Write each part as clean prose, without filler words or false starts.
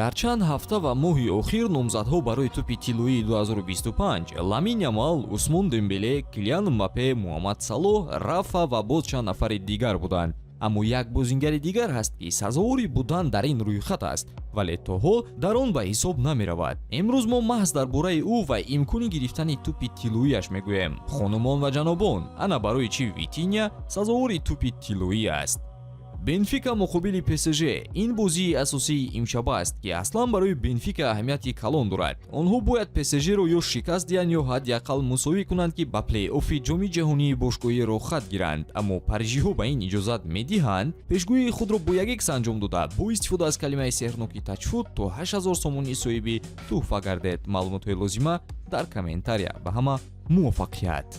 дар чанд ҳафта ва моҳи охир номзадҳо барои тӯпи тиллоии 2025 Ламин Ямал, Усмон Дембеле, Килиан Мбаппе, Муҳаммад Салоҳ, Рафа ва боз чанд нафари дигар буданд. аммо як бозингари дигар ҳаст ки сазовори будан дар ин рӯйхат аст, вале то ҳол дар он ба ҳисоб намеравад. имрӯз мо маҳз дар бораи ӯ ва имкони гирифтани тӯпи тиллоиаш мегӯем. хонумон ва ҷанобон, ана барои чӣ Витинья сазовори тӯпи тиллоӣ аст. Бенфика муқобили ПСЖ ин бозии асосии имшаба аст ки аслан барои Бенфика аҳамияти калон дорад. онҳо бояд ПСЖ-ро ё шикаст диҳанд ё ҳадяқал мусовӣ кунанд ки ба плей-оффи ҷоми ҷаҳонии бошгоҳиро хат гиранд. аммо парижиҳо ба ин иҷозат медиҳанд. пешгӯии худро бо ягекс анҷом дода бо истифода аз калимаи сеҳрноки тачфут то 8000 сомонӣ соҳиби тӯҳфа гардед. маълумотҳои лозима дар комментария. ба ҳама муваффақият.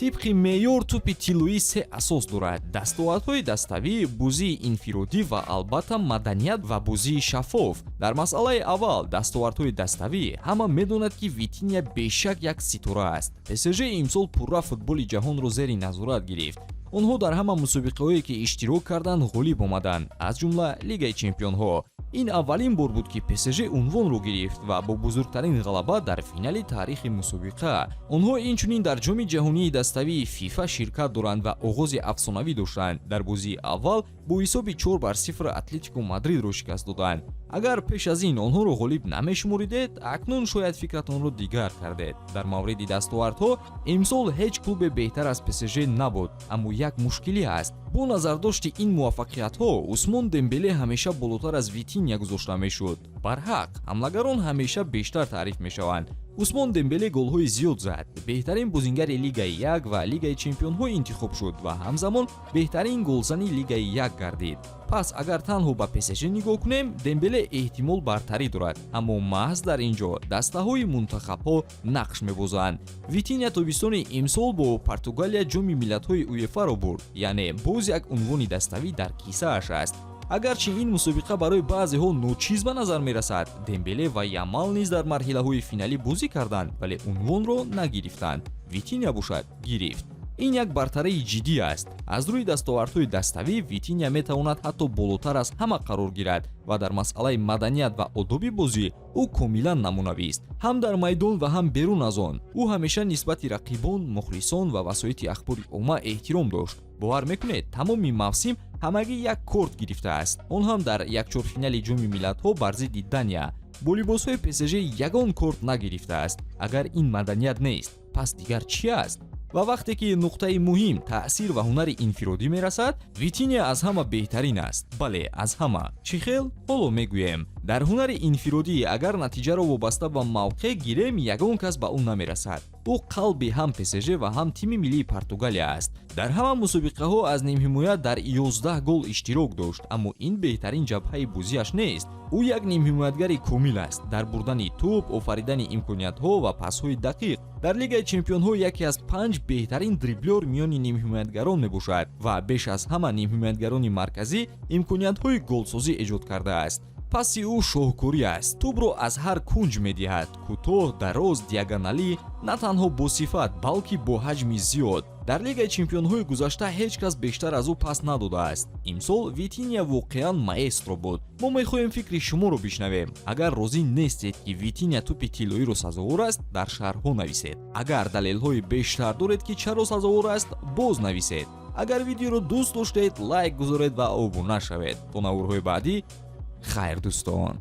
тибқи меъёр тӯпи тиллоӣ се асос дорад: дастовардҳои dastavӣ, бозии инфиродӣ ва албатта маданият ва бозии шаффоф. дар масъалаи аввал, дастовардҳои dastavӣ, ҳама медонад ки Витинья бешак як ситора аст. ПСЖ имсол пурра футболи ҷаҳонро зери назорат гирифт. онҳо дар ҳама мусобиқаҳое ки иштирок карданд ғолиб омаданд, аз ҷумла Лигаи Чемпионҳо. ин аввалин бор буд ки ПСЖ унвонро гирифт ва бо бузургтарин ғалаба дар финали таърихи мусобиқа. онҳо инчунин дар ҷоми ҷаҳонии dastavии FIFA ширкат доранд ва оғози афсонавӣ доштанд. дар бозии аввал бо ҳисоби 4-0 Атлетико Мадридро шикаст доданд. агар пеш аз ин онҳоро ғолиб намешуморидед, акнун шояд фикратонро дигар кардед. дар мавриди дастовардҳо, имсол ҳеҷ клубе беҳтар аз ПСЖ набуд, аммо як мушкилӣ аст. бо назардошти ин муваффақиятҳо, Усмон Дембеле ҳамеша болотар аз Витинья гузошта мешуд. барҳақ, ҳамлагарон ҳамеша бештар таъриф мешаванд. Усмон Дембеле голҳои зиёд зад, беҳтарин бозингари Лигаи 1 ва Лигаи Чемпионҳо интихоб шуд ва ҳамзамон беҳтарин голзани Лигаи 1 гардид. пас агар танҳо ба ПСЖ нигоҳ кунем, Дембеле эҳтимол бартарӣ дорад, аммо маҳз дар ин ҷо дастаҳои мунтахабҳо нақш мебозанд. Витинья тобистони имсол бо Португалия ҷоми миллатҳои УЕФА-ро бурд, яъне боз як унвони dastavӣ дар кисааш аст. агарчи ин мусобиқа барои баъзеҳо ночиз ба назар мерасад, Дембеле ва Ямал низ дар марҳилаҳои финалӣ бозӣ карданд, вале унвонро нагирифтанд. Витинья бошад гирифт. ин як бартарии ҷиддӣ аст. аз рӯи дастовардҳои dastavӣ, Витинья метавонад ҳатто болотар аз ҳама қарор гирад ва дар масъалаи маданият ва одоби бозӣ ӯ комилан намунавист. ҳам дар майдон ва ҳам берун аз он, ӯ ҳамеша нисбати рақибон, мухлисон ва васоити ахбори умма эҳтиром дошт. бовар мекунед, тамоми мавсим ҳамагӣ як корт гирифтааст, он ҳам дар якчорфинали ҷоми миллатҳо бар зидди Дания. бо либосҳои ПСЖ ягон корт нагирифтааст. агар ин маданият нест, пас дигар чӣ аст? ва вақте ки нуқтаи муҳим, таъсир ва ҳунари инфиродӣ мерасад, Витинья аз ҳама беҳтарин аст. бале, аз ҳама. чӣ хел? ҳоло мегӯем. дар ҳунари инфиродӣ агар натиҷаро вобаста ба мавқеъ гирем, ягон кас ба ӯ намерасад. ӯ қалби ҳам ПСЖ ва ҳам тими миллии Португалия аст. дар ҳама мусобиқаҳо аз нимҳимоят дар 11 гол иштирок дошт, аммо ин беҳтарин ҷабҳаи бозиаш нест. ӯ як нимҳимоятгари комил аст дар бурдани тӯб, офаридани имкониятҳо ва пасҳои дақиқ. дар Лигаи Чемпионҳо яке аз 5 беҳтарин дриблёр миёни нимҳимоятгарон мебошад ва беш аз ҳама нимҳимоятгарони марказӣ имкониятҳои голсозӣ эҷод кардааст. паси ӯ шоҳкорӣ аст. тӯбро аз ҳар кунҷ медиҳад. кӯтоҳ, дароз, диагоналӣ, на танҳо босифат, балки бо ҳаҷми зиёд. дар Лигаи Чемпионҳои гузашта ҳеҷ кас бештар аз ӯ пас надодааст. имсол Витинья воқеан маэстро буд. мо мехоҳем фикри шуморо бишнавем. агар розӣ нестед ки Витинья тӯпи тиллоиро сазовор аст, дар шарҳҳо нависед. агар далелҳои бештар доред ки чаро сазовор аст, боз нависед. агар видеоро дӯст доштед, лайк гузоред ва обуна шавед. то наврҳои баъдӣ, хайр дӯстон.